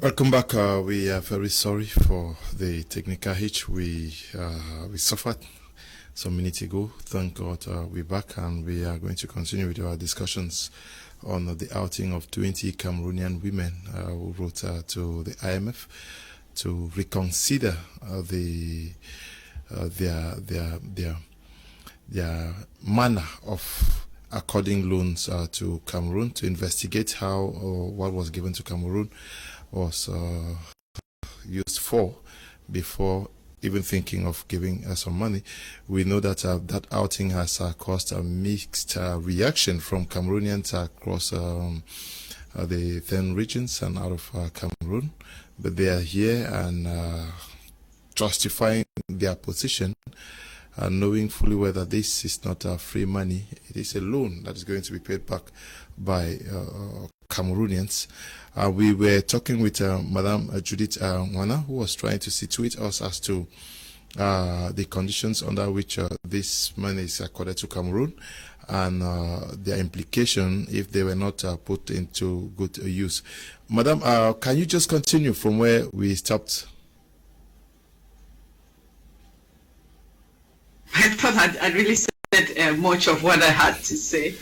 Welcome back. We are very sorry for the technical hitch we suffered some minutes ago. Thank God we're back, and we are going to continue with our discussions on the outing of 20 Cameroonian women who wrote to the IMF to reconsider their manner of according loans to Cameroon, to investigate how what was given to Cameroon was used for before even thinking of giving some money. We know that that outing has caused a mixed reaction from Cameroonians across the 10 regions and out of Cameroon, but they are here and justifying their position, knowing fully well that this is not free money. It is a loan that is going to be paid back by Cameroonians. We were talking with Madame Judith Wana, who was trying to situate us as to the conditions under which this money is accorded to Cameroon and their implication if they were not put into good use. Madame, can you just continue from where we stopped? I thought I really said much of what I had to say.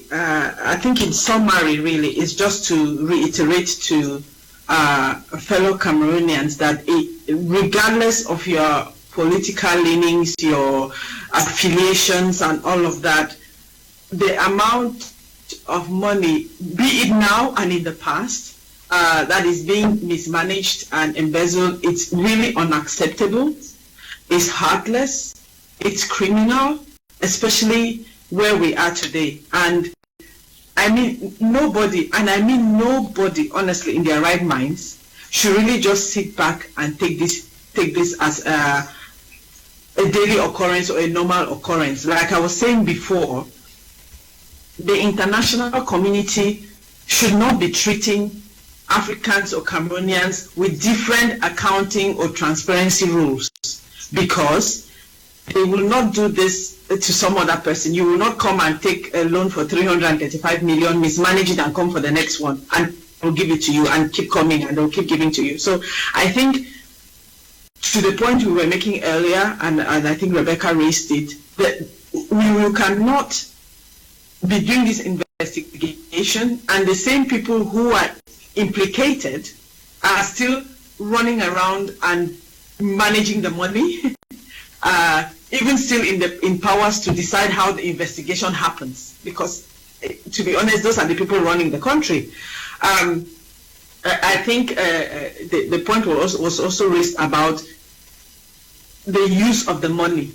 I think in summary really is just to reiterate to fellow Cameroonians that regardless of your political leanings, your affiliations and all of that, the amount of money, be it now and in the past, that is being mismanaged and embezzled, it's really unacceptable. It's heartless. It's criminal, especially where we are today. And I mean, nobody, honestly, in their right minds, should really just sit back and take this as a daily occurrence or a normal occurrence. Like I was saying before, the international community should not be treating Africans or Cameroonians with different accounting or transparency rules, because they will not do this to some other person. You will not come and take a loan for 335 million, mismanage it and come for the next one, and they'll give it to you and keep coming and they'll keep giving to you. So I think to the point we were making earlier, and I think Rebecca raised it, that we cannot be doing this investigation and the same people who are implicated are still running around and managing the money, even still in powers to decide how the investigation happens, because to be honest, those are the people running the country. I think the point was also raised about the use of the money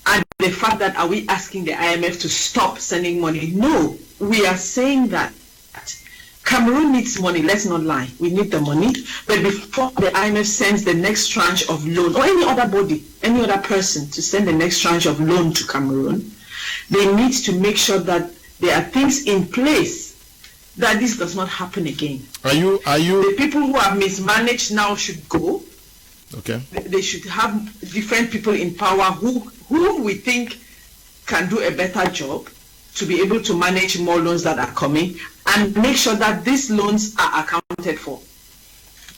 and the fact that are we asking the IMF to stop sending money? No, we are saying that Cameroon needs money, let's not lie. We need the money. But before the IMF sends the next tranche of loan, or any other body, any other person to send the next tranche of loan to Cameroon, they need to make sure that there are things in place that this does not happen again. Are you the people who have mismanaged now should go. Okay. They should have different people in power who we think can do a better job to be able to manage more loans that are coming and make sure that these loans are accounted for.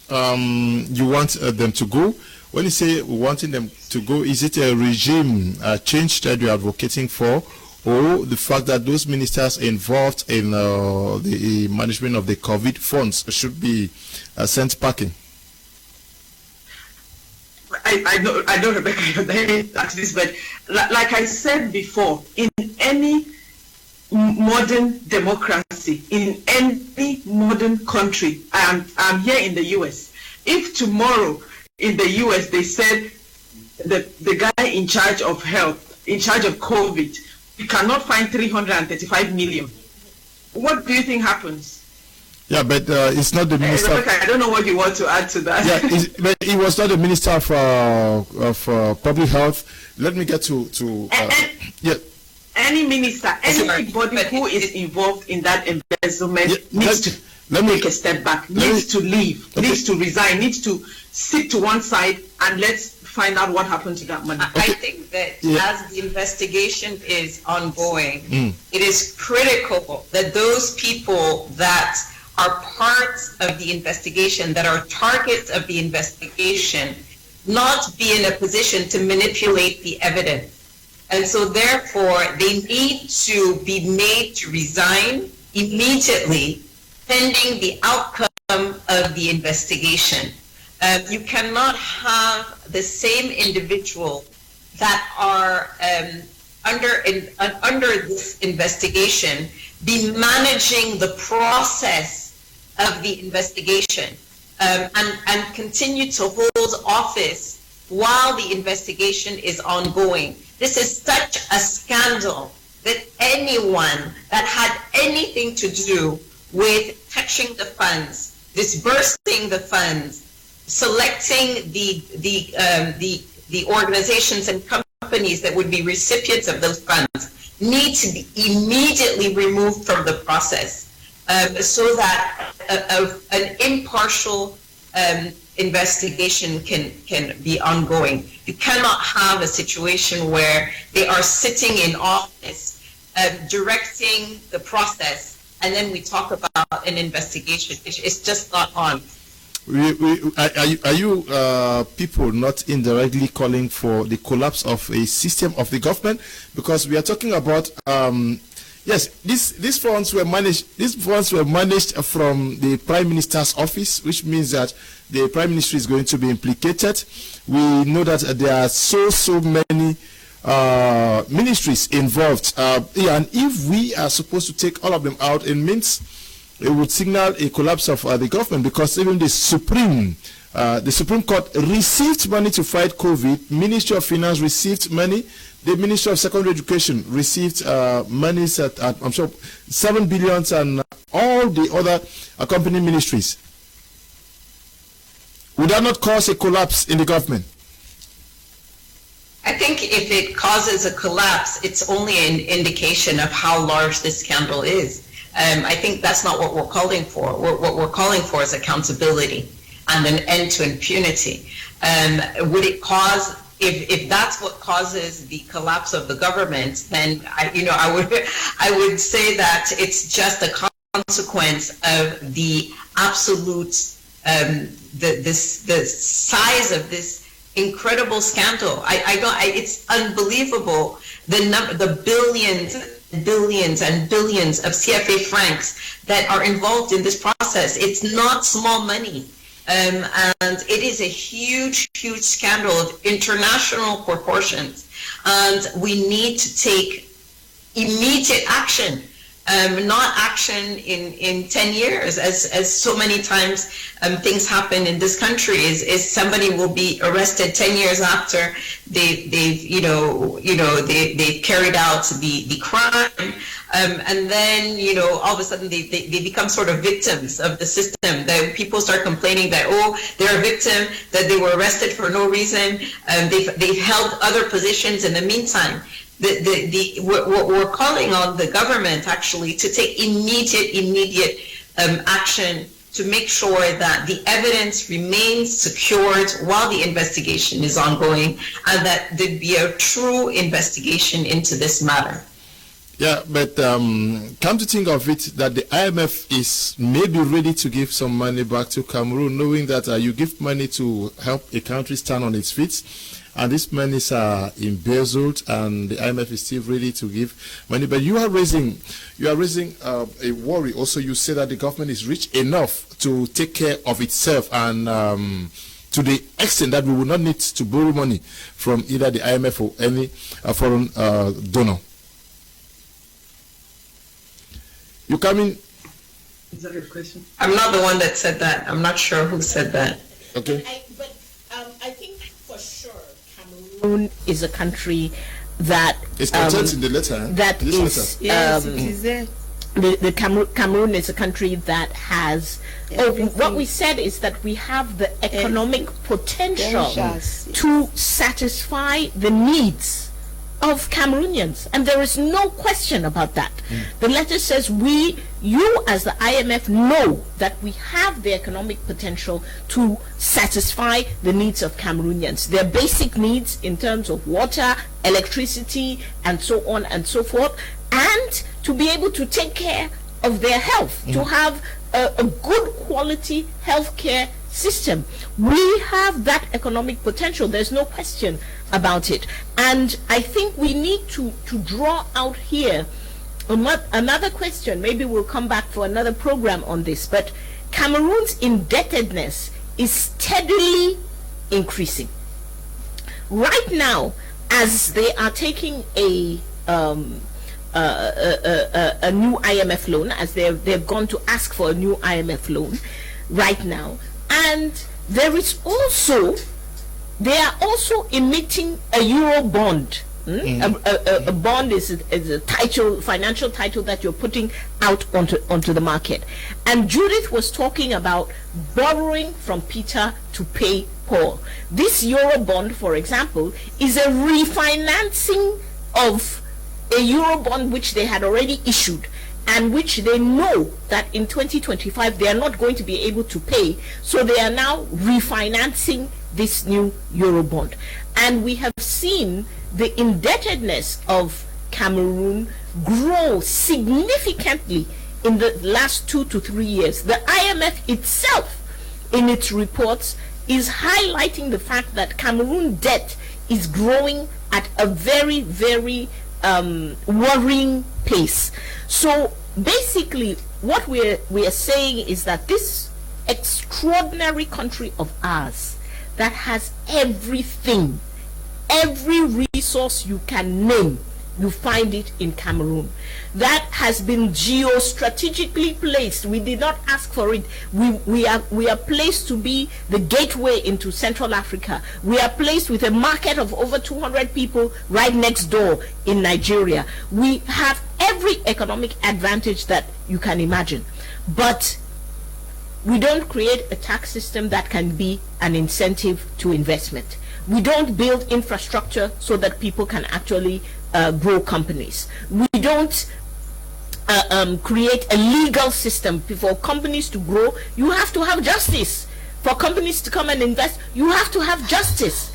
You want them to go? When you say wanting them to go, is it a regime change that you're advocating for, or the fact that those ministers involved in the management of the COVID funds should be sent packing? I know, Rebecca, you're there at this, but like I said before, in any modern democracy, in any modern country, I'm here in the US. If tomorrow in the US they said the guy in charge of health, in charge of COVID, you cannot find 335 million, what do you think happens? Yeah, but it's not the minister. Rebecca, I don't know what you want to add to that. Yeah, but it was not the minister of public health. Let me get to yeah. Any minister, anybody who is involved in that embezzlement needs to take a step back, needs to leave, needs to resign, needs to sit to one side, and let's find out what happened to that money. I think that as the investigation is ongoing, it is critical that those people that are parts of the investigation, that are targets of the investigation, not be in a position to manipulate the evidence. And so therefore, they need to be made to resign immediately pending the outcome of the investigation. You cannot have the same individual that are under this investigation be managing the process of the investigation and continue to hold office while the investigation is ongoing. This is such a scandal that anyone that had anything to do with touching the funds, disbursing the funds, selecting the organizations and companies that would be recipients of those funds need to be immediately removed from the process so that an impartial investigation can be ongoing. You cannot have a situation where they are sitting in office directing the process, and then we talk about an investigation. It's just not on. Are you people not indirectly calling for the collapse of a system of the government? Because we are talking about yes, these funds were managed. These funds were managed from the Prime Minister's office, which means that the Prime Minister is going to be implicated. We know that there are so many ministries involved, and if we are supposed to take all of them out, it means it would signal a collapse of the government, because even the Supreme Court received money to fight COVID. Ministry of Finance received money. The Ministry of Secondary Education received money at I'm sure 7 billion, and all the other accompanying ministries. Would that not cause a collapse in the government? I think if it causes a collapse, it's only an indication of how large this scandal is. I think that's not what we're calling for. What we're calling for is accountability and an end to impunity. Would it cause, if that's what causes the collapse of the government, then I would say that it's just a consequence of the absolute the size of this incredible scandal. It's unbelievable the billions and billions of CFA francs that are involved in this process. It's not small money. And it is a huge scandal of international proportions. And we need to take immediate action. Not action in 10 years, as so many times things happen in this country. Is somebody will be arrested 10 years after they've carried out the crime, and then all of a sudden they become sort of victims of the system. That people start complaining that they're a victim, that they were arrested for no reason. They've held other positions in the meantime. What we're calling on the government actually to take immediate action to make sure that the evidence remains secured while the investigation is ongoing, and that there be a true investigation into this matter. Yeah, but come to think of it, that the IMF is maybe ready to give some money back to Cameroon, knowing that you give money to help a country stand on its feet, and these monies are embezzled, and the IMF is still ready to give money. But you are raising a worry. Also, you say that the government is rich enough to take care of itself, and to the extent that we will not need to borrow money from either the IMF or any foreign donor. You coming? Is that a question? I'm not the one that said that. I'm not sure who said that. Okay. I think for sure Cameroon is a country that it's contained in the letter. That is yes, it is there. The Cameroon is a country that has what we said is that we have the economic potential to satisfy the needs of Cameroonians, and there is no question about that. The letter says you as the IMF know that we have the economic potential to satisfy the needs of Cameroonians, their basic needs in terms of water, electricity, and so on and so forth, and to be able to take care of their health, to have a good quality healthcare system. We have that economic potential. There's no question about it. And I think we need to draw out here another question. Maybe we'll come back for another program on this, but Cameroon's indebtedness is steadily increasing. Right now, as they are taking a new IMF loan, as they've gone to ask for a new IMF loan right now, and they are also emitting a euro bond. A bond is a title, financial title that you're putting out onto the market. And Judith was talking about borrowing from Peter to pay Paul. This euro bond, for example, is a refinancing of a euro bond which they had already issued, and which they know that in 2025 they are not going to be able to pay, so they are now refinancing this new euro bond. And we have seen the indebtedness of Cameroon grow significantly in the last 2 to 3 years. The IMF itself, in its reports, is highlighting the fact that Cameroon debt is growing at a very, very worrying pace. So basically what we are saying is that this extraordinary country of ours that has everything, every resource you can name, you find it in Cameroon. That has been geostrategically placed. We did not ask for it. We are placed to be the gateway into Central Africa. We are placed with a market of over 200 people right next door in Nigeria. We have every economic advantage that you can imagine. But we don't create a tax system that can be an incentive to investment. We don't build infrastructure so that people can actually grow companies. We don't create a legal system. For companies to grow, you have to have justice. For companies to come and invest, you have to have justice.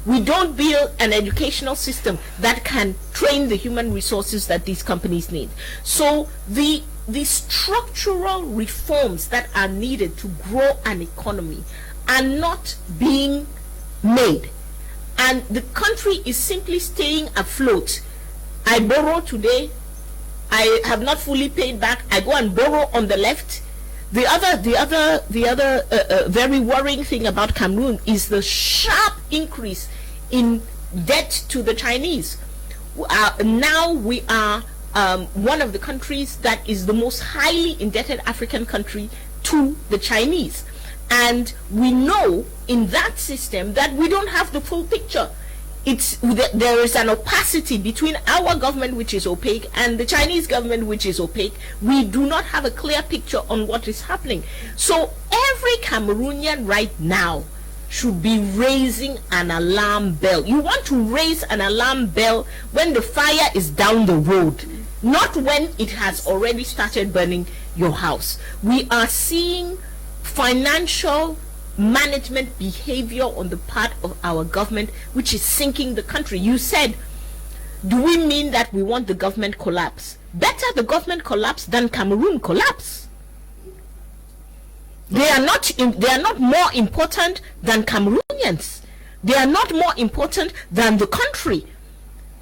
We don't build an educational system that can train the human resources that these companies need. So the structural reforms that are needed to grow an economy are not being made. And the country is simply staying afloat. I borrow today, I have not fully paid back, I go and borrow on the left. The other very worrying thing about Cameroon is the sharp increase in debt to the Chinese. Now we are one of the countries that is the most highly indebted African country to the Chinese. And we know in that system that we don't have the full picture. There is an opacity between our government, which is opaque, and the Chinese government, which is opaque. We do not have a clear picture on what is happening. So every Cameroonian right now should be raising an alarm bell. You want to raise an alarm bell when the fire is down the road, not when it has already started burning your house. We are seeing financial management behavior on the part of our government which is sinking the country. You said, do we mean that we want the government collapse? Better the government collapse than Cameroon collapse. They are not more important than Cameroonians. They are not more important than the country.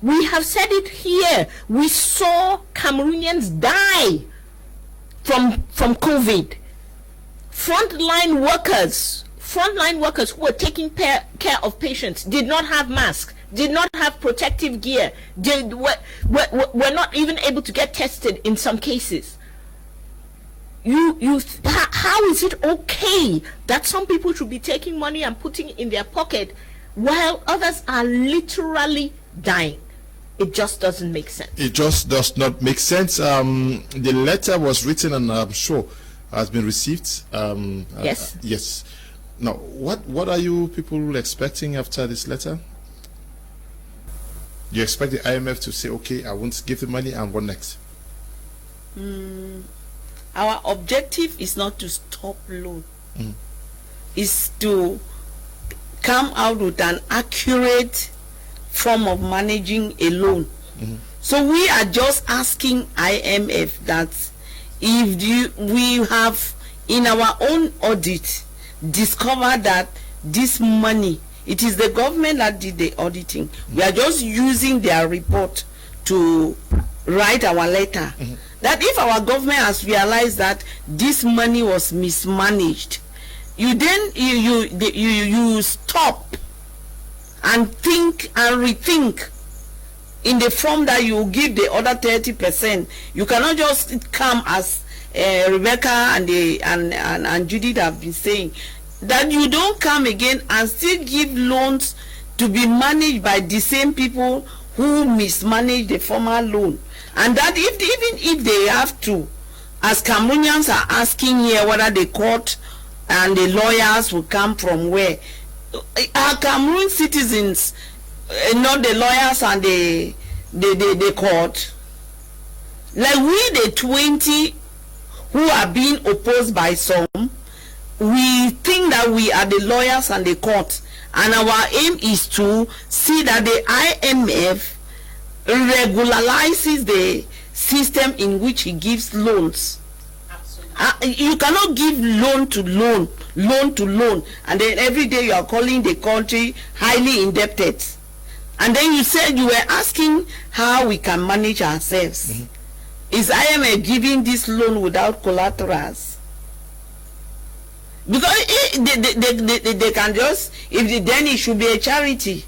We have said it here. We saw Cameroonians die from COVID. Frontline workers who were taking care of patients did not have masks, did not have protective gear, were not even able to get tested in some cases. How is it okay that some people should be taking money and putting it in their pocket while others are literally dying? It just doesn't make sense. It just does not make sense. The letter was written, and I'm sure has been received. Yes. Yes. Now, what are you people expecting after this letter? You expect the IMF to say, okay, I won't give the money, and what next? Our objective is not to stop loan. Is to come out with an accurate form of managing a loan. So we are just asking IMF that if we have in our own audit, discovered that this money, it is the government that did the auditing. We are just using their report to write our letter. That if our government has realized that this money was mismanaged, you then you stop and think and rethink in the form that you give the other 30%. You cannot just come as Rebecca and Judith have been saying, that you don't come again and still give loans to be managed by the same people who mismanaged the former loan. And that even if they have to, as Cameroonians are asking here whether the court and the lawyers will come from where, are Cameroon citizens, not the lawyers and the court? Like we, the 20 who are being opposed by some, we think that we are the lawyers and the court, and our aim is to see that the IMF regularizes the system in which he gives loans. You cannot give loan to loan, and then every day you are calling the country highly indebted. And then you said you were asking how we can manage ourselves. Is IMF giving this loan without collaterals? Because they can just, then it should be a charity.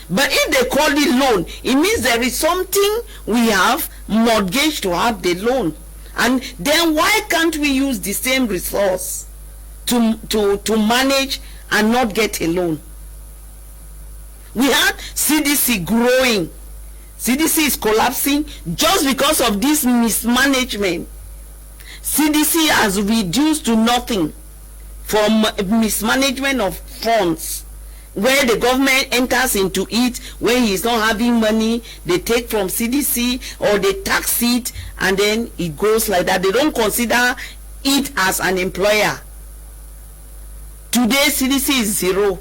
But if they call it loan, it means there is something we have mortgaged to have the loan. And then why can't we use the same resource to manage and not get a loan? We had CDC growing. CDC is collapsing just because of this mismanagement. CDC has reduced to nothing from mismanagement of funds, where the government enters into it when he's not having money. They take from CDC or they tax it, and then it goes like that. They don't consider it as an employer. Today CDC is zero.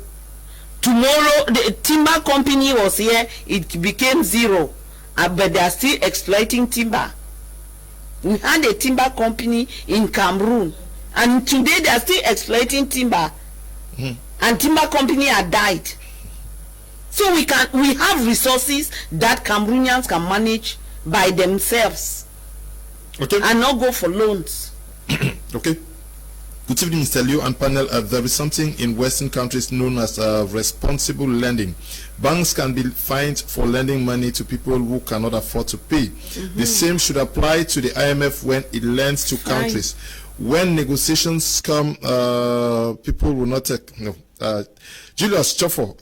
Tomorrow the timber company was here, it became zero, but they are still exploiting timber. We had a timber company in Cameroon, and today they are still exploiting timber, and timber company have died. So we have resources that Cameroonians can manage by themselves, okay, and not go for loans. Okay. Good evening, Mr. Liu and panel. There is something in Western countries known as responsible lending. Banks can be fined for lending money to people who cannot afford to pay. The same should apply to the IMF when it lends to countries. When negotiations come, people will not take. No. Julius Chofo,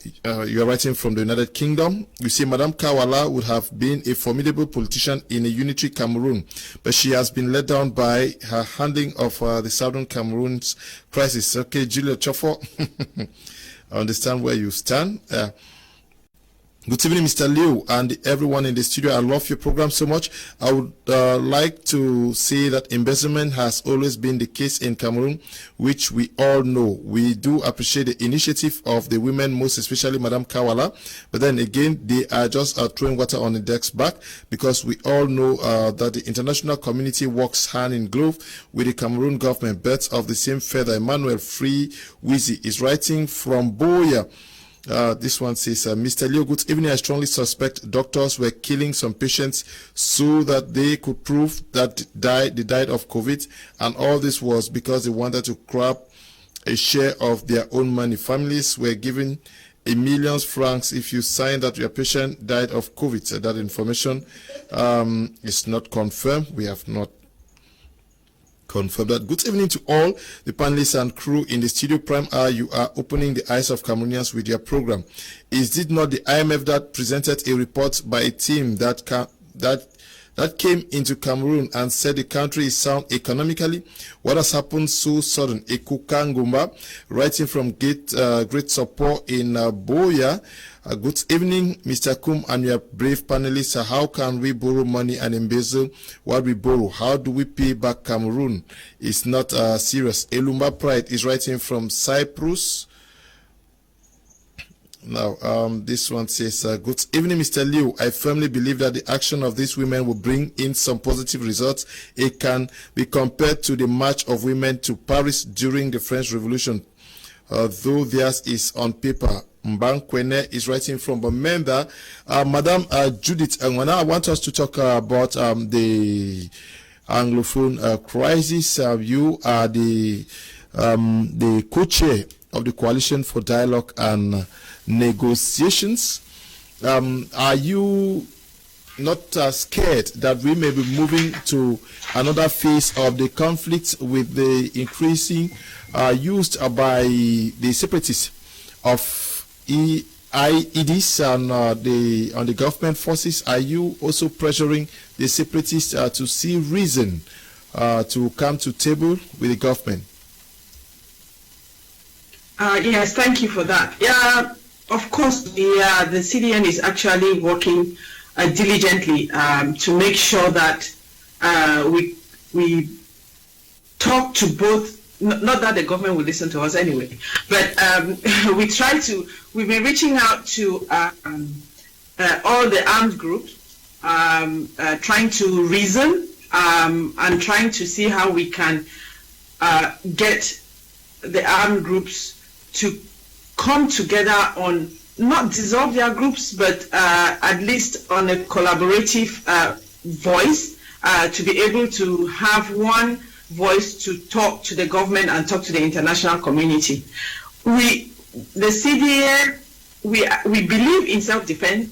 you are writing from the United Kingdom. You say Madame Kawala would have been a formidable politician in a unitary Cameroon, but she has been let down by her handling of the Southern Cameroon's crisis. Okay, Julius Chofo, I understand where you stand. Good evening, Mr. Liu, and everyone in the studio. I love your program so much. I would like to say that embezzlement has always been the case in Cameroon, which we all know. We do appreciate the initiative of the women, most especially Madame Kawala. But then again, they are just throwing water on the duck's back, because we all know that the international community works hand in glove with the Cameroon government. Birds of the same feather. Emmanuel Free Wheezy is writing from Boya. This one says, Mr. Leo, good evening. I strongly suspect doctors were killing some patients so that they could prove that they died of COVID, and all this was because they wanted to grab a share of their own money. Families were given $1 million francs if you sign that your patient died of COVID. So that information is not confirmed. We have not confirm that. Good evening to all the panelists and crew in the studio. Prime Hour, you are opening the eyes of Cameroonians with your program. Is it not the IMF that presented a report by a team that came into Cameroon and said the country is sound economically? What has happened so sudden? Ekuka Ngumba, writing from Great Support in Boya. Good evening, Mr. Kum and your brave panelists. How can we borrow money and embezzle what we borrow? How do we pay back Cameroon? It's not serious. Elumba Pride is writing from Cyprus. Now, this one says, good evening, Mr. Liu. I firmly believe that the action of these women will bring in some positive results. It can be compared to the march of women to Paris during the French Revolution, though theirs is on paper. Mbang Kwene is writing from Bamenda. Madam Judith Angwana, I want us to talk about the Anglophone crisis. You are the co-chair of the Coalition for Dialogue and Negotiations. Are you not scared that we may be moving to another phase of the conflict with the increasing used by the separatists of IEDs and on the government forces? Are you also pressuring the separatists to see reason to come to table with the government? Yes, thank you for that. Yeah, of course, the CDN is actually working diligently to make sure that we talk to both. Not that the government will listen to us anyway, but we've been reaching out to all the armed groups, trying to reason and trying to see how we can get the armed groups to come together on not dissolve their groups, but at least on a collaborative voice to be able to have one voice to talk to the government and talk to the international community. The CDA, we believe in self-defense,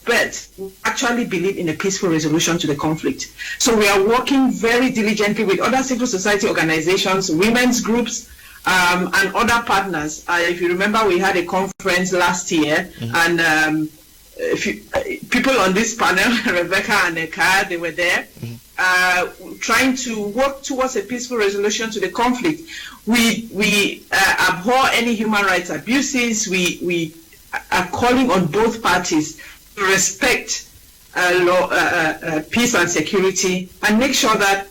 but we actually believe in a peaceful resolution to the conflict. So we are working very diligently with other civil society organizations, women's groups, and other partners. If you remember, we had a conference last year, and people on this panel, Rebecca and Eka, they were there, trying to work towards a peaceful resolution to the conflict. We abhor any human rights abuses. We are calling on both parties to respect peace and security and make sure that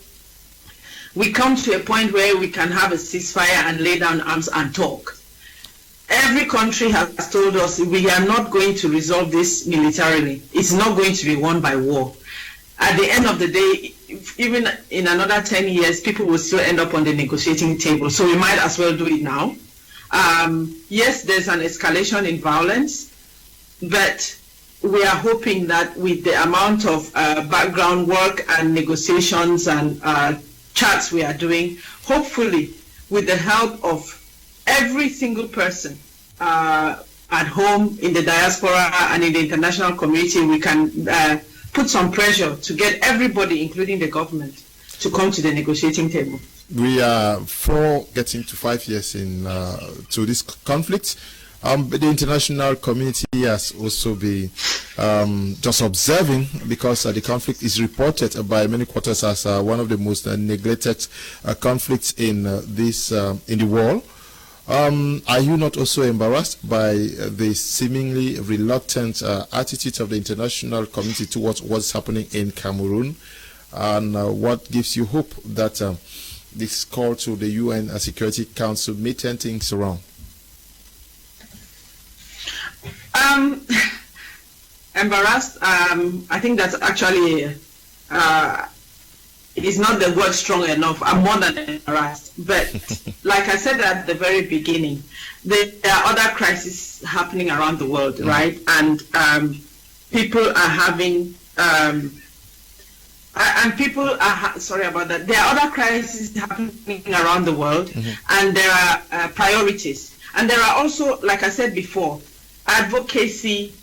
we come to a point where we can have a ceasefire and lay down arms and talk. Every country has told us we are not going to resolve this militarily. It's not going to be won by war. At the end of the day, even in another 10 years, people will still end up on the negotiating table. So we might as well do it now. Yes, there's an escalation in violence, but we are hoping that with the amount of background work and negotiations and chats we are doing, hopefully with the help of every single person at home, in the diaspora and in the international community, we can put some pressure to get everybody, including the government, to come to the negotiating table. We are getting to 5 years in to this conflict. But the international community has also been just observing, because the conflict is reported by many quarters as one of the most neglected conflicts in in the world. Are you not also embarrassed by the seemingly reluctant attitude of the international community towards what's happening in Cameroon? And what gives you hope that this call to the UN Security Council may turn things around? Embarrassed, I think that's actually is not the word strong enough. I'm more than embarrassed. But like I said at the very beginning, there are other crises happening around the world, right? And people are having sorry about that. There are other crises happening around the world, and there are priorities. And there are also, like I said before, advocacy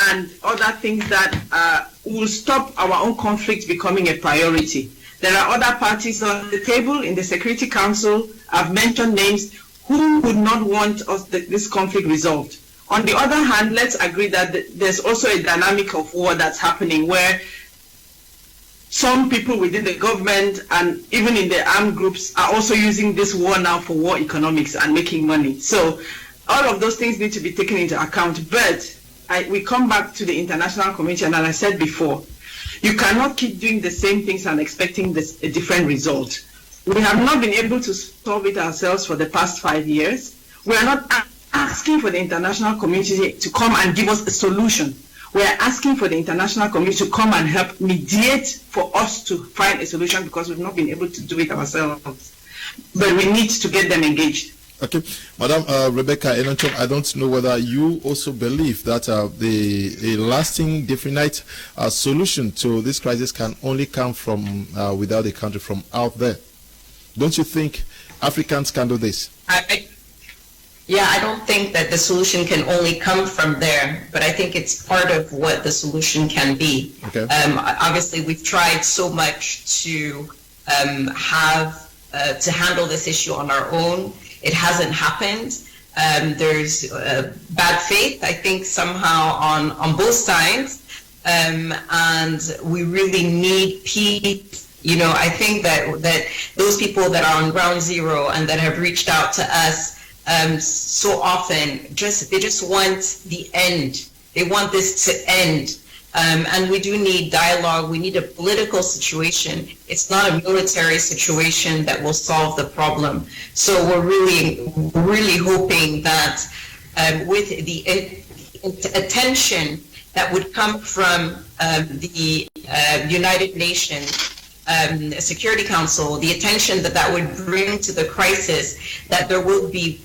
and other things that will stop our own conflict becoming a priority. There are other parties on the table in the Security Council. I've mentioned names who would not want this conflict resolved. On the other hand, let's agree that there's also a dynamic of war that's happening, where some people within the government and even in the armed groups are also using this war now for war economics and making money. So all of those things need to be taken into account. But we come back to the international community, and as I said before, you cannot keep doing the same things and expecting a different result. We have not been able to solve it ourselves for the past 5 years. We are not asking for the international community to come and give us a solution. We are asking for the international community to come and help mediate for us to find a solution, because we've not been able to do it ourselves. But we need to get them engaged. Okay, Madam Rebecca Enonchong, I don't know whether you also believe that the lasting, definite solution to this crisis can only come from without the country, from out there. Don't you think Africans can do this? Yeah, I don't think that the solution can only come from there, but I think it's part of what the solution can be. Okay. Obviously, we've tried so much to handle this issue on our own. It hasn't happened. There's bad faith, I think, somehow on both sides, and we really need peace. You know, I think that those people that are on ground zero and that have reached out to us so often, they just want the end. They want this to end. And we do need dialogue. We need a political situation. It's not a military situation that will solve the problem. So we're really hoping that with the attention that would come from the United Nations Security Council, the attention that would bring to the crisis, that there will be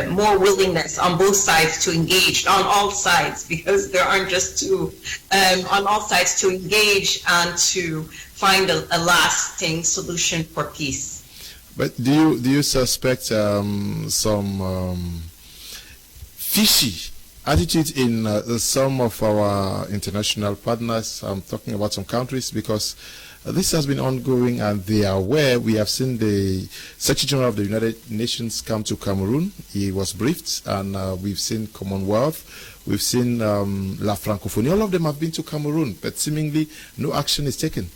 more willingness on both sides to engage, on all sides, because there aren't just two, on all sides to engage and to find a lasting solution for peace. But do you suspect some fishy attitude in some of our international partners? I'm talking about some countries, because this has been ongoing and they are aware. We have seen the Secretary General of the United Nations come to Cameroon. He was briefed, and we've seen Commonwealth, we've seen La Francophonie. All of them have been to Cameroon, but seemingly no action is taken.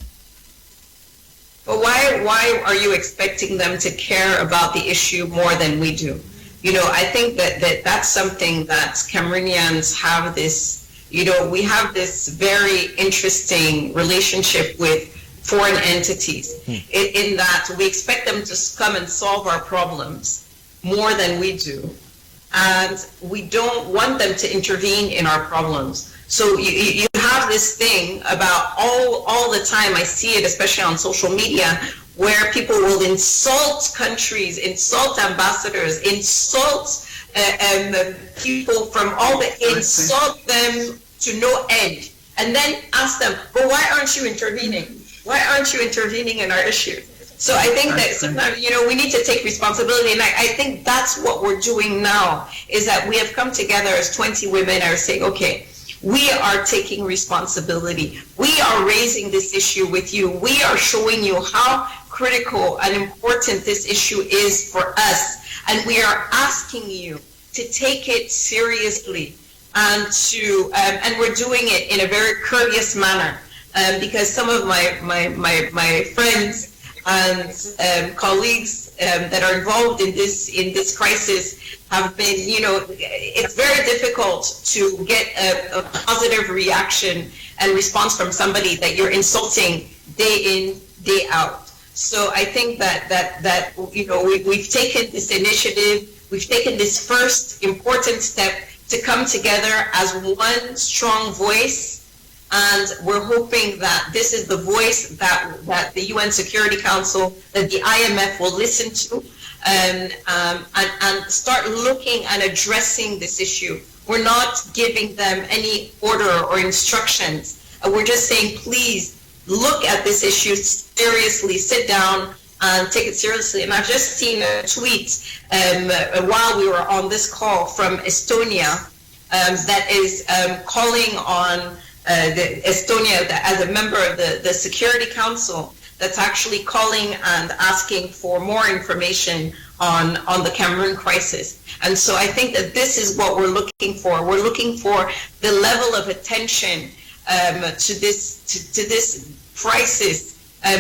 But why are you expecting them to care about the issue more than we do? You know, I think that's something that Cameroonians have this, you know, we have this very interesting relationship with foreign entities, in that we expect them to come and solve our problems more than we do. And we don't want them to intervene in our problems. So you have this thing about all the time, I see it especially on social media, where people will insult countries, insult ambassadors, insult people from all the, insult them to no end, and then ask them, but why aren't you intervening? Why aren't you intervening in our issue? So I think that sometimes, you know, we need to take responsibility, and I think that's what we're doing now, is that we have come together as 20 women are saying, okay, we are taking responsibility. We are raising this issue with you. We are showing you how critical and important this issue is for us, and we are asking you to take it seriously, and and we're doing it in a very courteous manner. Because some of my friends and colleagues that are involved in this crisis have been, you know, it's very difficult to get a positive reaction and response from somebody that you're insulting day in, day out. So I think that you know, we've taken this initiative, we've taken this first important step to come together as one strong voice. And we're hoping that this is the voice that the UN Security Council, that the IMF will listen to, and start looking and addressing this issue. We're not giving them any order or instructions. We're just saying, please look at this issue seriously, sit down and take it seriously. And I've just seen a tweet while we were on this call from Estonia that is calling on Estonia as a member of the Security Council, that's actually calling and asking for more information on the Cameroon crisis. And so I think that this is what we're looking for. We're looking for the level of attention to this crisis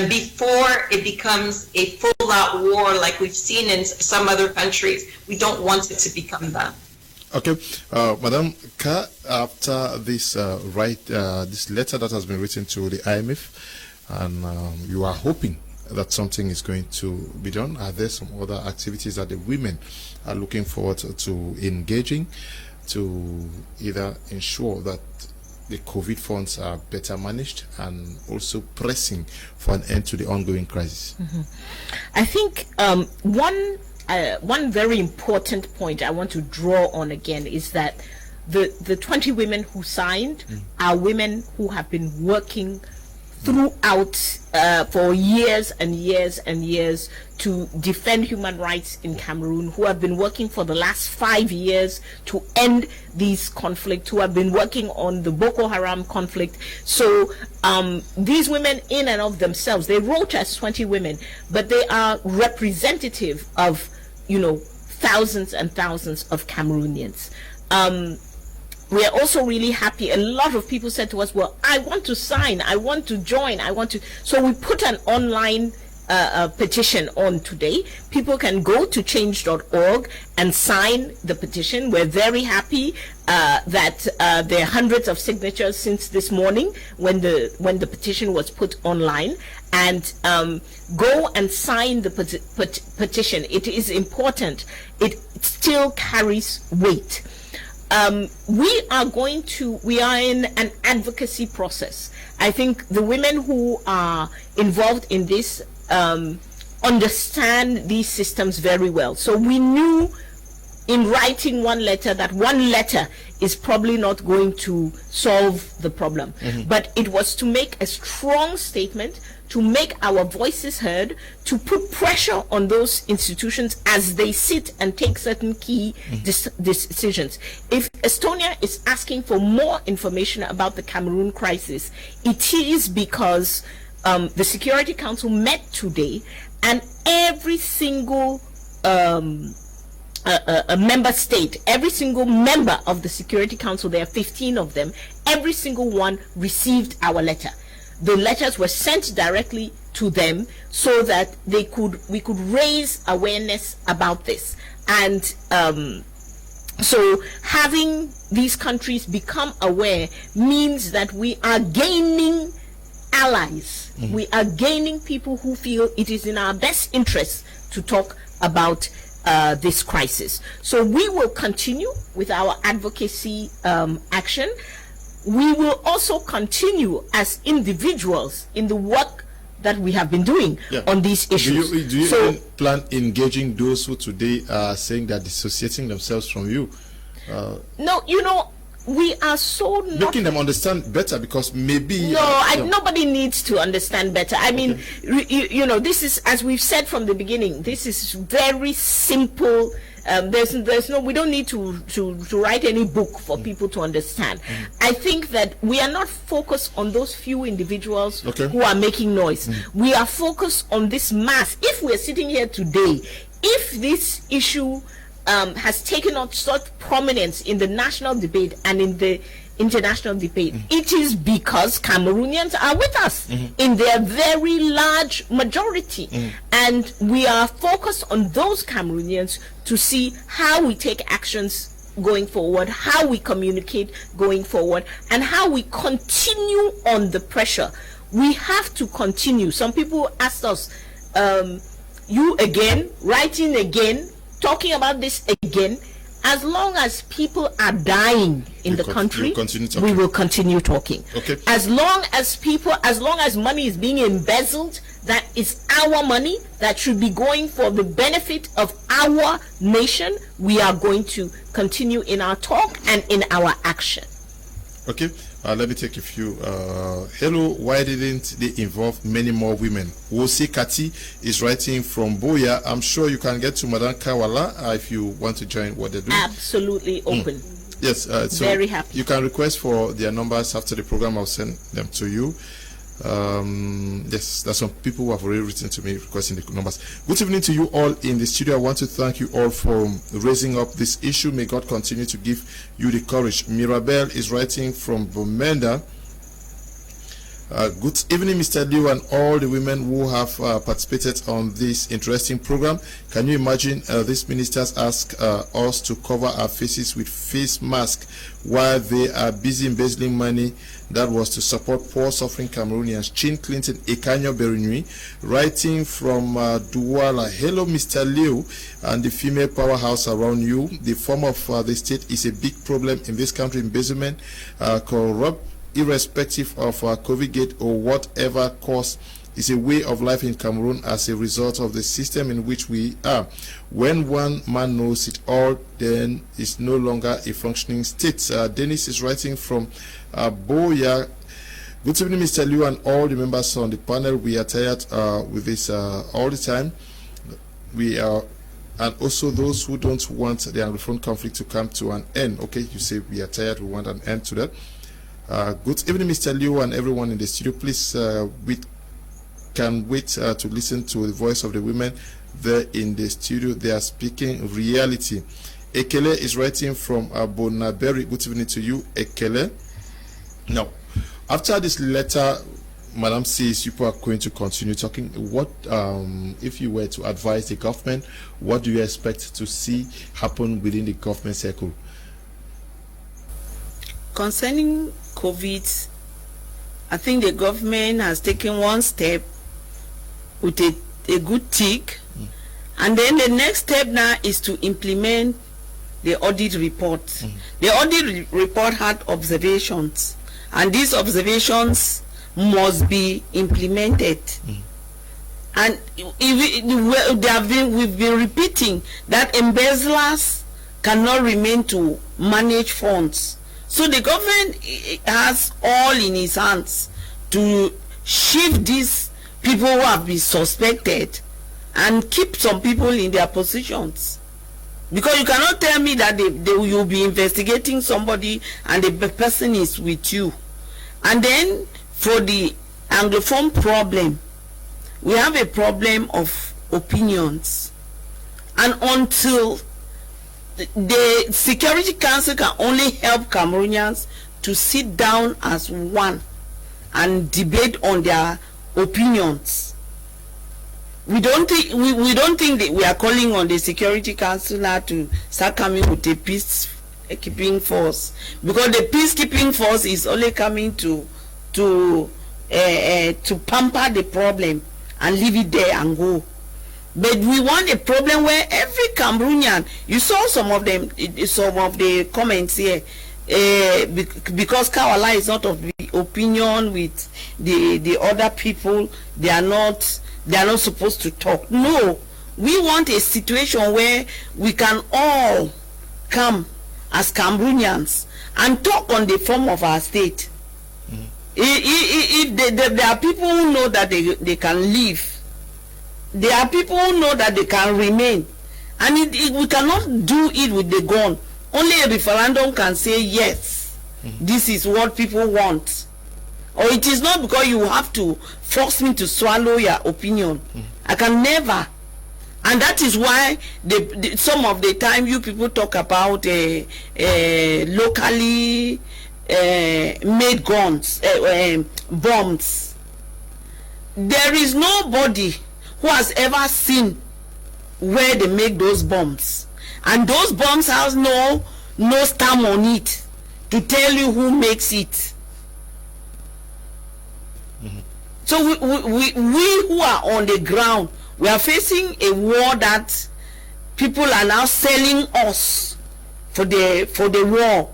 before it becomes a full-out war like we've seen in some other countries. We don't want it to become that. Okay, Madam Ka, after this this letter that has been written to the IMF, and you are hoping that something is going to be done? Are there some other activities that the women are looking forward to engaging to either ensure that the COVID funds are better managed and also pressing for an end to the ongoing crisis? I think one very important point I want to draw on again is that the 20 women who signed are women who have been working throughout for years and years and years to defend human rights in Cameroon, who have been working for the last 5 years to end these conflicts, who have been working on the Boko Haram conflict. So these women in and of themselves, they wrote as 20 women, but they are representative of, thousands and thousands of Cameroonians. We are also really happy. A lot of people said to us, well, I want to sign, I want to join, so we put an online petition on today. People can go to change.org and sign the petition. We're very happy that there are hundreds of signatures since this morning when the petition was put online. And go and sign the petition. It is important. It still carries weight. We are in an advocacy process. I think the women who are involved in this understand these systems very well. So we knew in writing one letter that one letter is probably not going to solve the problem. But it was to make a strong statement, to make our voices heard, to put pressure on those institutions as they sit and take certain key decisions. If Estonia is asking for more information about the Cameroon crisis, it is because the Security Council met today, and every single a member state, every single member of the Security Council, there are 15 of them, every single one received our letter. The letters were sent directly to them so that we could raise awareness about this. And so having these countries become aware means that we are gaining allies. We are gaining people who feel it is in our best interest to talk about this crisis. So we will continue with our advocacy action. We will also continue as individuals in the work that we have been doing on these issues. Do you plan engaging those who today are saying they're dissociating themselves from you? No, we are so making them understand better, because maybe nobody needs to understand better. I mean, this is, as we've said from the beginning, this is very simple. There's no, we don't need to write any book for people to understand. I think that we are not focused on those few individuals who are making noise. We are focused on this mass. If we're sitting here today, if this issue has taken on such prominence in the national debate and in the international debate, it is because Cameroonians are with us in their very large majority. And we are focused on those Cameroonians to see how we take actions going forward, how we communicate going forward, and how we continue on the pressure. We have to continue. Some people asked us, you again, writing again, talking about this again. As long as people are dying in the country, we will continue talking. As long as money is being embezzled, that is our money that should be going for the benefit of our nation, we are going to continue in our talk and in our action. Let me take a few. Hello, why didn't they involve many more women? Wose Kati is writing from Boya. I'm sure you can get to Madame Kawala if you want to join what they do. Absolutely open. Yes, so very happy. You can request for their numbers after the program. I'll send them to you. Yes, there's some people who have already written to me requesting the numbers. Good evening to you all in the studio. I want to thank you all for raising up this issue. May God continue to give you the courage. Mirabel is writing from Bomenda. Good evening, Mr. Liu, and all the women who have participated on this interesting program. Can you imagine these ministers ask us to cover our faces with face masks while they are busy embezzling money that was to support poor suffering Cameroonians? Chin Clinton Ekanyo Berinui, writing from Douala. Hello, Mr. Liu, and the female powerhouse around you. The form of the state is a big problem in this country. Embezzlement, corrupt, irrespective of COVID gate or whatever cause, is a way of life in Cameroon as a result of the system in which we are. When one man knows it all, then it's no longer a functioning state. Dennis is writing from Boya. Good evening, Mr. Liu, and all the members on the panel. We are tired with this all the time. We are, and also those who don't want the Anglophone conflict to come to an end. Okay, you say we are tired, we want an end to that. Good evening, Mr. Liu, and everyone in the studio. Please, we can wait to listen to the voice of the women there in the studio. They are speaking reality. Ekele is writing from Bonaberi. Good evening to you, Ekele. Now, after this letter, Madam says people are going to continue talking. What, if you were to advise the government, what do you expect to see happen within the government circle? Concerning COVID, I think the government has taken one step with a good tick, and then the next step now is to implement the audit report. The audit report had observations, and these observations must be implemented. And we've been repeating that embezzlers cannot remain to manage funds. So the government has all in its hands to shift these people who have been suspected and keep some people in their positions. Because you cannot tell me that you'll be investigating somebody and the person is with you. And then for the Anglophone problem, we have a problem of opinions. And until the Security Council can only help Cameroonians to sit down as one and debate on their opinions. We don't think that we are calling on the Security Council now to start coming with a peacekeeping force, because the peacekeeping force is only coming to pamper the problem and leave it there and go. But we want a problem where every Cameroonian, you saw some of the comments here, because Kawala is not of the opinion with the other people, they are not supposed to talk. No, we want a situation where we can all come as Cameroonians and talk on the form of our state. If there are people who know that they can live. There are people who know that they can remain, and we cannot do it with the gun. Only a referendum can say yes, this is what people want. Or it is not because you have to force me to swallow your opinion. I can never. And that is why some of the time you people talk about locally made guns, bombs. There is nobody who has ever seen where they make those bombs, and those bombs has no stamp on it to tell you who makes it. So we who are on the ground, we are facing a war that people are now selling us for the war.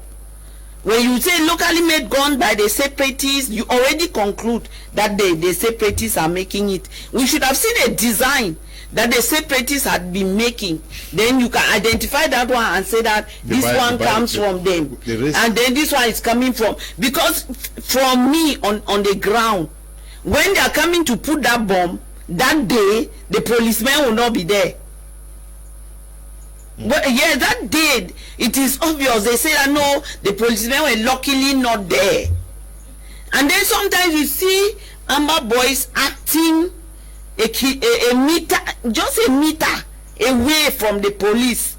When you say locally made gun by the separatists, you already conclude that the separatists are making it. We should have seen a design that the separatists had been making. Then you can identify that one and say that this one comes from them. And then this one is coming from. Because from me on the ground, when they are coming to put that bomb, that day, the policemen will not be there. But yeah, that day, it is obvious. They say that no, the policemen were luckily not there. And then sometimes you see Amber boys acting a meter, just a meter away from the police.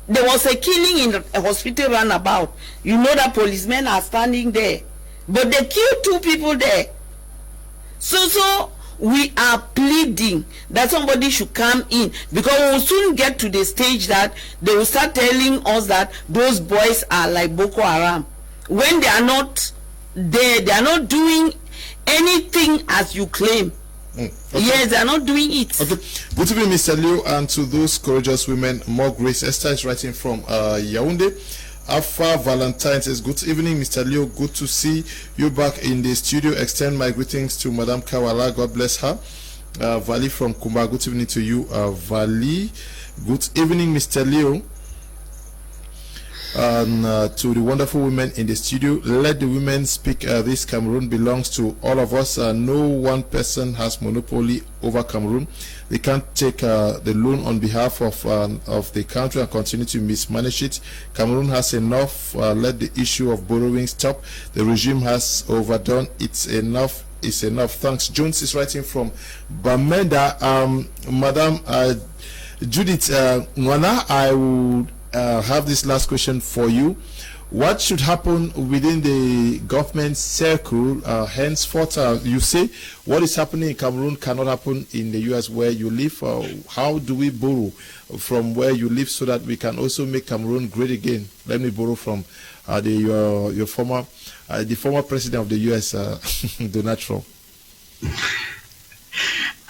There was a killing in a hospital roundabout. You know that policemen are standing there. But they killed 2 people there. So we are pleading that somebody should come in, because we will soon get to the stage that they will start telling us that those boys are like Boko Haram, when they are not there. They are not doing anything as you claim. Okay. Yes, they are not doing it. Okay. Good evening, Mr. Liu, and to those courageous women, more grace. Esther is writing from Yaoundé. Alpha Valentine says, good evening, Mr. Liu. Good to see you back in the studio. Extend my greetings to Madame Kawala. God bless her. Vali from Kumba. Good evening to you, Vali. Good evening, Mr. Liu. And to the wonderful women in the studio, let the women speak. This Cameroon belongs to all of us. No one person has monopoly over Cameroon. They can't take the loan on behalf of the country and continue to mismanage it. Cameroon has enough. Let the issue of borrowing stop. The regime has overdone. It's enough. It's enough. Thanks. Jones is writing from Bamenda. Madam Judith Nwana, I would have this last question for you. What should happen within the government circle henceforth? You say what is happening in Cameroon cannot happen in the US where you live. How do we borrow from where you live so that we can also make Cameroon great again? Let me borrow from the former president of the US, Donald Trump.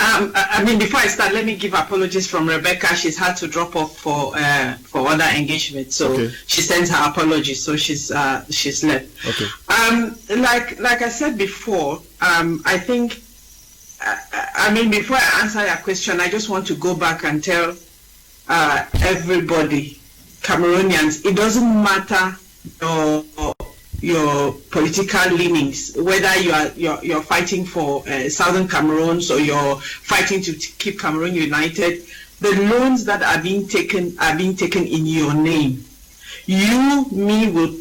I mean, before I start, let me give apologies from Rebecca. She's had to drop off for other engagements, so okay. She sends her apologies. So she's left. Okay. Like I said before, I think, I mean, before I answer your question, I just want to go back and tell everybody, Cameroonians, it doesn't matter your political leanings, whether you're fighting for Southern Cameroon, so you're fighting to keep Cameroon united. The loans that are being taken in your name. You, me will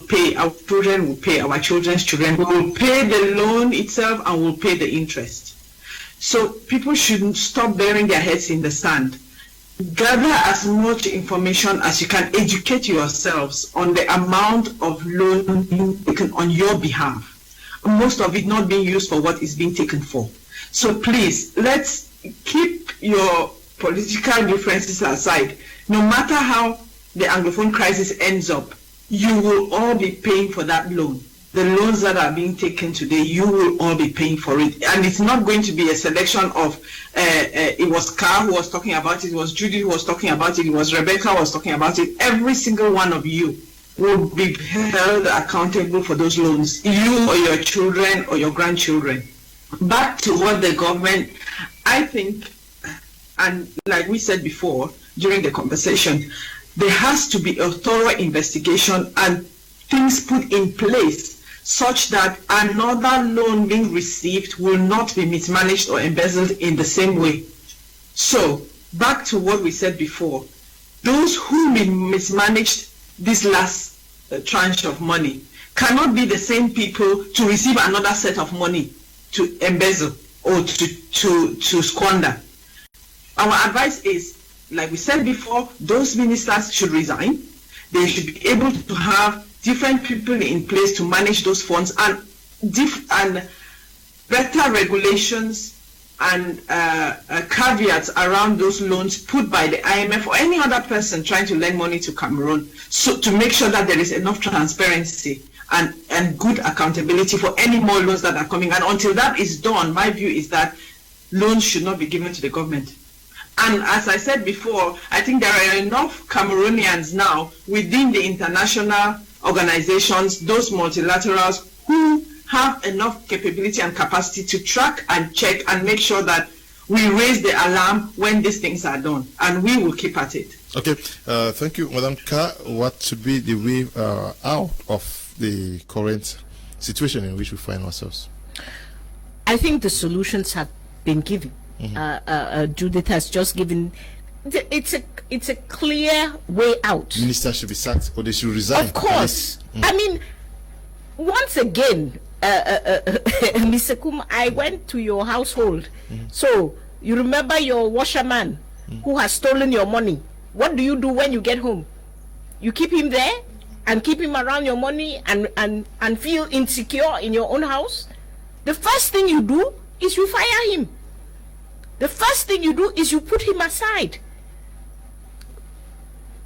pay, our children will pay, our children's children will pay the loan itself and will pay the interest. So people shouldn't stop burying their heads in the sand. Gather as much information as you can, educate yourselves on the amount of loan being taken on your behalf. Most of it not being used for what is being taken for. So please, let's keep your political differences aside. No matter how the Anglophone crisis ends up, you will all be paying for that loan. The loans that are being taken today, you will all be paying for it. And it's not going to be a selection of, it was Carl who was talking about it, it was Judy who was talking about it, it was Rebecca who was talking about it. Every single one of you will be held accountable for those loans, you or your children or your grandchildren. Back to what the government, I think, and like we said before during the conversation, there has to be a thorough investigation and things put in place such that another loan being received will not be mismanaged or embezzled in the same way. So, back to what we said before, those who mismanaged this last tranche of money cannot be the same people to receive another set of money to embezzle or to squander. Our advice is, like we said before, those ministers should resign. They should be able to have different people in place to manage those funds, and better regulations and caveats around those loans put by the IMF or any other person trying to lend money to Cameroon, so to make sure that there is enough transparency and good accountability for any more loans that are coming. And until that is done, my view is that loans should not be given to the government. And as I said before, I think there are enough Cameroonians now within the international organizations, those multilaterals, who have enough capability and capacity to track and check and make sure that we raise the alarm when these things are done, and we will keep at it. Okay, thank you, Madam Ka. What should be the way out of the current situation in which we find ourselves? I think the solutions have been given. Judith has just given. It's a clear way out. Ministers should be sacked or they should resign. Of course. I mean, once again, Mr. Kum, I went to your household. So you remember your washerman who has stolen your money. What do you do when you get home? You keep him there and keep him around your money and feel insecure in your own house? the first thing you do is you fire him. The first thing you do is you put him aside.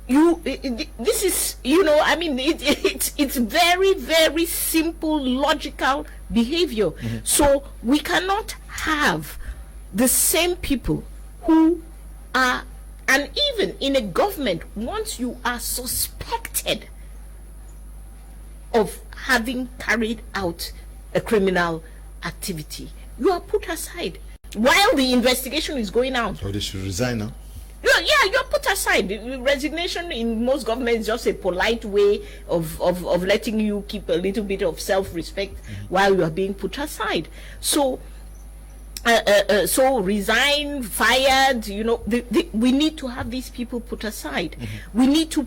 This is, I mean, it's very, very simple, logical behavior. So we cannot have the same people who are, and even in a government, once you are suspected of having carried out a criminal activity, you are put aside while the investigation is going on. So they should resign now. Yeah, you're put aside. Resignation in most governments is just a polite way of letting you keep a little bit of self-respect while you are being put aside. So, so resign, fired. We need to have these people put aside. We need to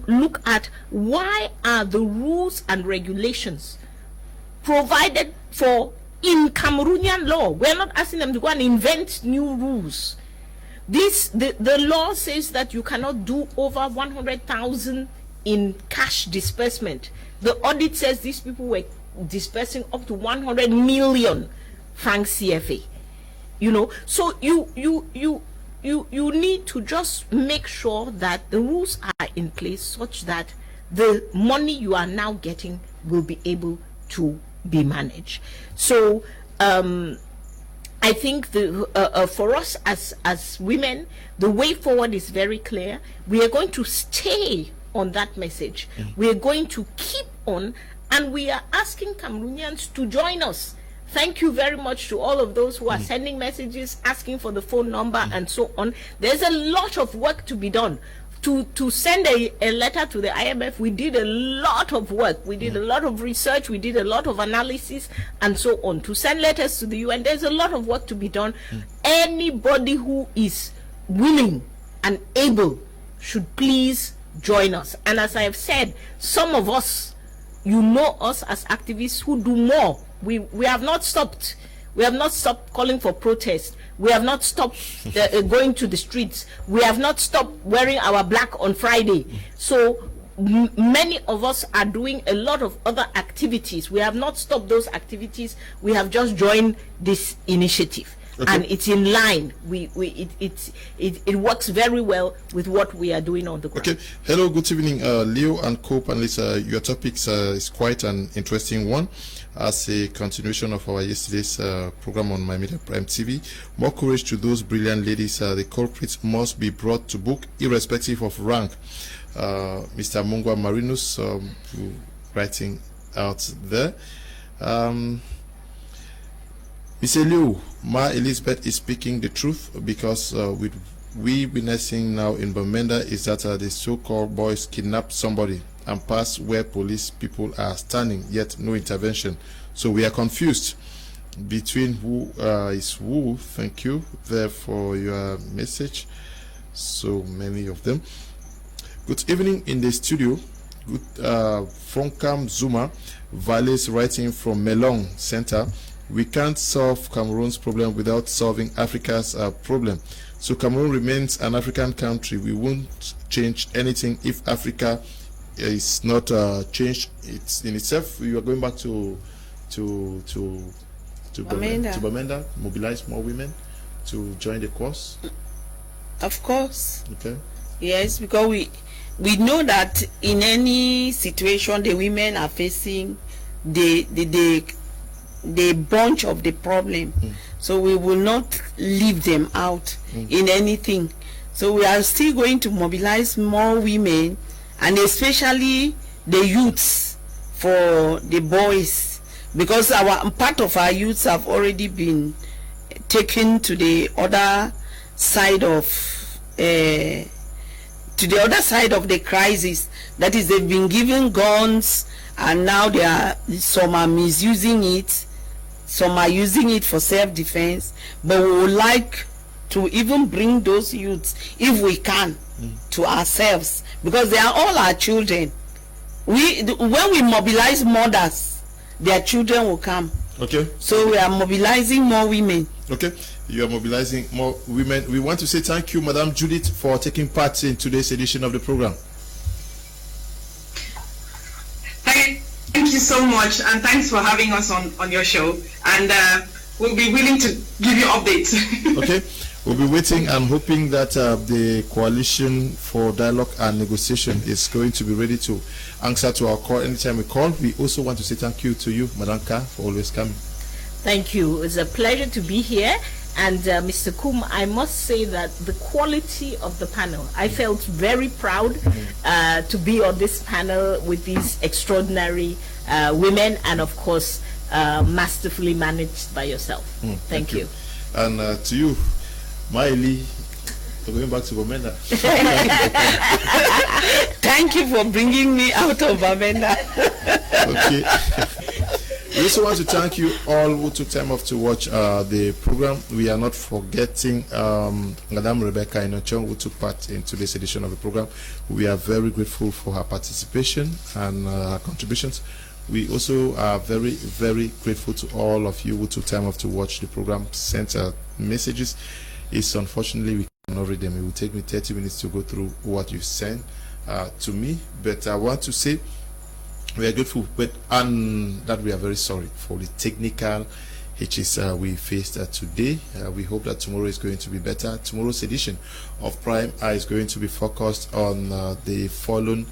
look at why are the rules and regulations provided for in Cameroonian law. We're not asking them to go and invent new rules. The law says that you cannot do over 100,000 in cash disbursement. The audit says these people were dispersing up to 100 million francs CFA. So you need to just make sure that the rules are in place such that the money you are now getting will be able to be managed. So I think for us as women, the way forward is very clear. We are going to stay on that message. We are going to keep on, and we are asking Cameroonians to join us. Thank you very much to all of those who are sending messages, asking for the phone number and so on. There's a lot of work to be done. To send a letter to the IMF, we did a lot of work. We did a lot of research. We did a lot of analysis and so on. To send letters to the UN, there's a lot of work to be done. Anybody who is willing and able should please join us. And as I have said, some of us, us as activists who do more. We have not stopped. We have not stopped calling for protest. We have not stopped going to the streets. We have not stopped wearing our black on Friday. So many of us are doing a lot of other activities. We have not stopped those activities. We have just joined this initiative. Okay. And it's in line. It works very well with what we are doing on the ground. Okay. Hello, good evening, Leo and co-panelists. Your topic is quite an interesting one. As a continuation of our yesterday's program on My Media Prime TV, more courage to those brilliant ladies. The culprits must be brought to book, irrespective of rank. Mr. Mungwa Marinus writing out there. Mr. Liu, Ma Elizabeth is speaking the truth, because we witnessing now in Bamenda is that the so-called boys kidnap somebody and pass where police people are standing, yet no intervention. So we are confused between who is who. Thank you there for your message. So many of them. Good evening in the studio. Good Fonkam Zuma, Valles writing from Melong Center. We can't solve Cameroon's problem without solving Africa's problem. So Cameroon remains an African country. We won't change anything if Africa is not changed in itself. We are going back to Bamenda, mobilize more women to join the cause. Of course. Okay. Yes, because we know that in any situation the women are facing the bunch of the problem. So we will not leave them out in anything. So we are still going to mobilize more women, and especially the youths for the boys, because part of our youths have already been taken to the other side of the crisis. That is, they've been given guns, and now some are misusing it, some are using it for self-defense. But we would like to even bring those youths, if we can, to ourselves, because they are all our children. When we mobilize mothers, their children will come. Okay. So we are mobilizing more women. Okay. You are mobilizing more women. We want to say thank you, Madam Judith, for taking part in today's edition of the program. Thank you you so much, and thanks for having us on your show. And we'll be willing to give you updates. Okay, we'll be waiting and hoping that the Coalition for Dialogue and Negotiation is going to be ready to answer to our call anytime we call. We also want to say thank you to you, Madam Ka, for always coming. Thank you. It's a pleasure to be here. And Mr. Kum, I must say that the quality of the panel, I felt very proud to be on this panel with these extraordinary women, and of course, masterfully managed by yourself. Thank you. And to you, Miley, going back to Bamenda. Thank you for bringing me out of Bamenda. Okay. We also want to thank you all who took time off to watch the program. We are not forgetting Madame Rebecca Inochong, who took part in today's edition of the program. We are very grateful for her participation and her contributions. We also are very, very grateful to all of you who took time off to watch the program, sent messages. It's unfortunately we cannot read them. It will take me 30 minutes to go through what you sent to me. But I want to say we are grateful, and that we are very sorry for the technical hitches we faced today. We hope that tomorrow is going to be better. Tomorrow's edition of Prime Eye is going to be focused on the fallen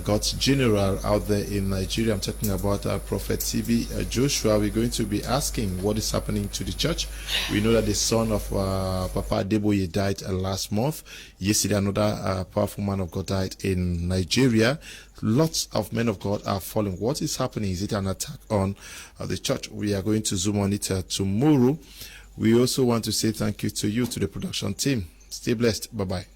God's general out there in Nigeria. I'm talking about Prophet TB Joshua. We're going to be asking what is happening to the church. We know that the son of Papa Adeboye died last month. Yesterday, another powerful man of God died in Nigeria. Lots of men of God are falling. What is happening? Is it an attack on the church? We are going to zoom on it tomorrow. We also want to say thank you to you, to the production team. Stay blessed. Bye-bye.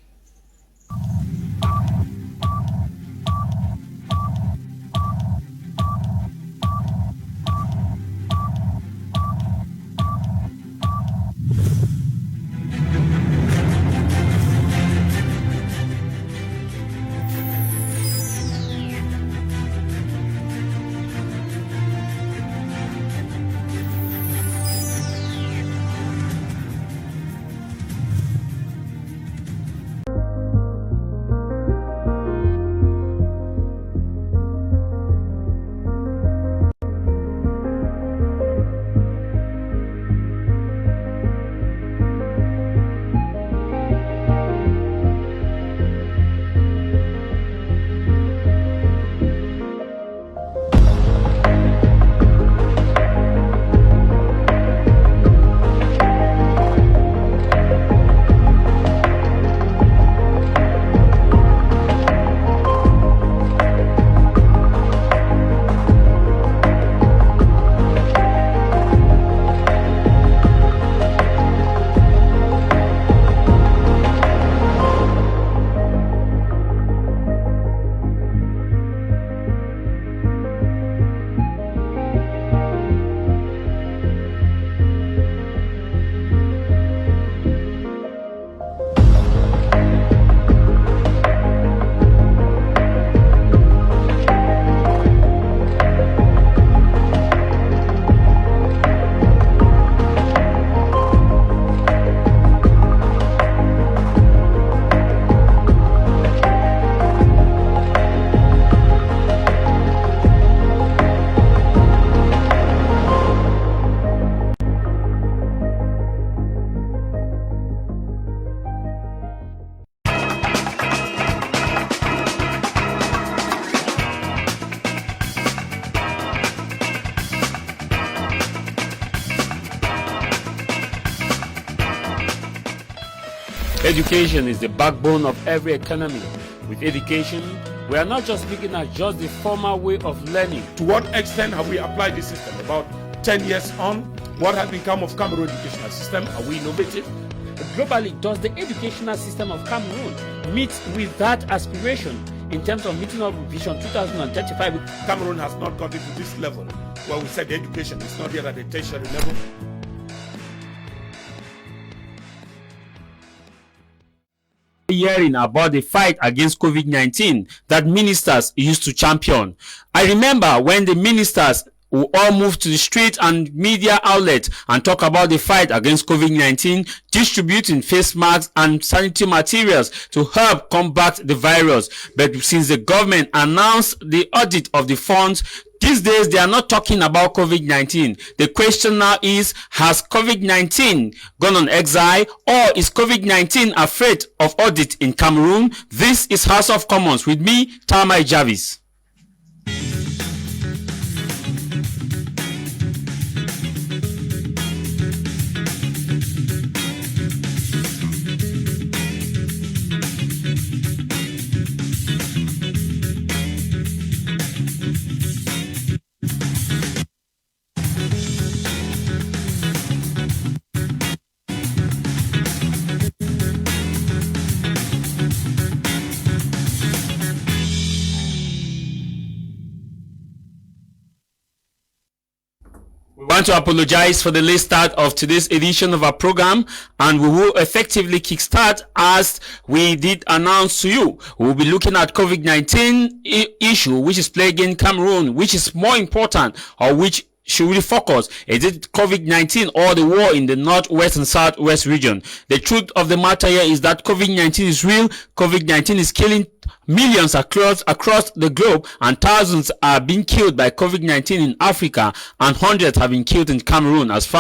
Education is the backbone of every economy. With education, we are not just looking at just the formal way of learning. To what extent have we applied this system? About 10 years on, what has become of Cameroon educational system? Are we innovative? Globally, does the educational system of Cameroon meet with that aspiration in terms of meeting up with Vision 2035? Cameroon has not gotten to this level where we said the education is not yet at the tertiary level. Hearing about the fight against COVID-19 that ministers used to champion. I remember when the ministers will all move to the street and media outlets and talk about the fight against COVID-19, distributing face masks and sanitary materials to help combat the virus. But since the government announced the audit of the funds, these days they are not talking about COVID-19. The question now is, has COVID-19 gone on exile, or is COVID-19 afraid of audit in Cameroon? This is House of Commons with me, Tamai Jarvis. We want to apologize for the late start of today's edition of our program, and we will effectively kickstart as we did announce to you. We will be looking at COVID-19 issue which is plaguing Cameroon, which is more important, or which should we focus? Is it COVID-19 or the war in the northwest and southwest region? The truth of the matter here is that COVID-19 is real. COVID-19 is killing millions across the globe, and thousands are being killed by COVID-19 in Africa, and hundreds have been killed in Cameroon. As far